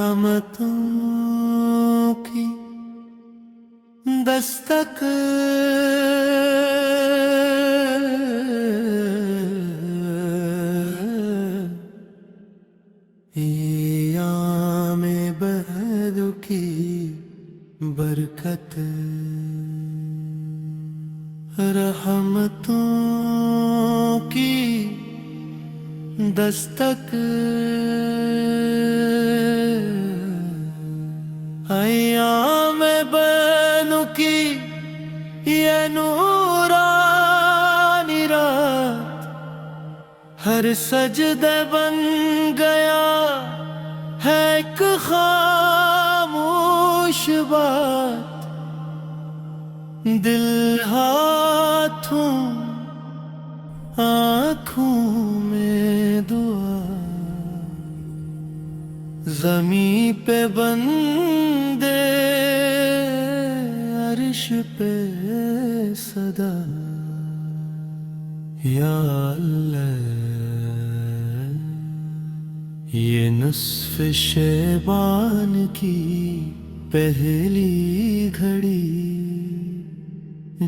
रहमतों की दस्तक याम बहदु की बरकत, रहमतों की दस्तक अय्याम बनु की ये नूरानी रात, हर सजदे बन गया है एक खामोश बात। दिल हाथों आँखों में दुआ, ज़मीं पे बंदे अर्श पे सदा। या अल्लाह, ये नुस्फ़ शैबान की पहली घड़ी,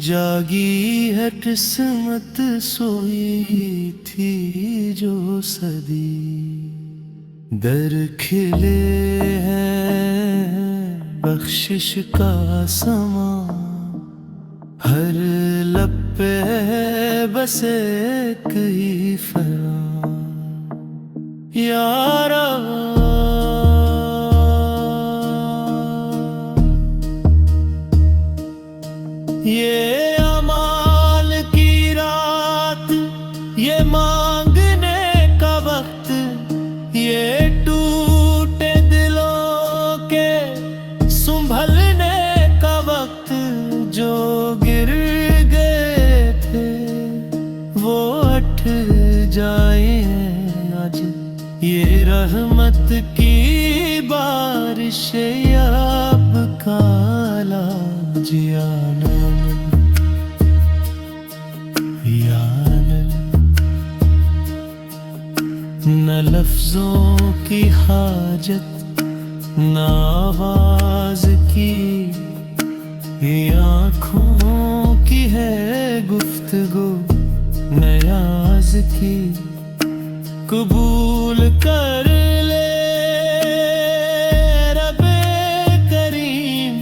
जागी है किस्मत सोई थी जो सदी। दर खिले हैं बख्शिश का समा, हर लब पे बस एक ही फरां। यारा ये अमाल की रात, ये मांगने का वक्त, ये टूटे दिलों के संभलने का वक्त। जो गिर गए थे वो उठ जाए आज, ये रहमत की बारिश अब काला जियाना। न लफ्जों की हाजत, न आवाज की, ये आँखों की है गुफ्तगू नयाज की। कबूल कर ले रब्बे करीम,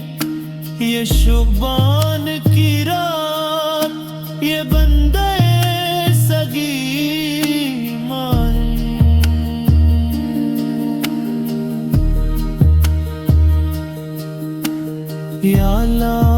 ये शुबान की रात, ये बंदे सगी या अल्लाह।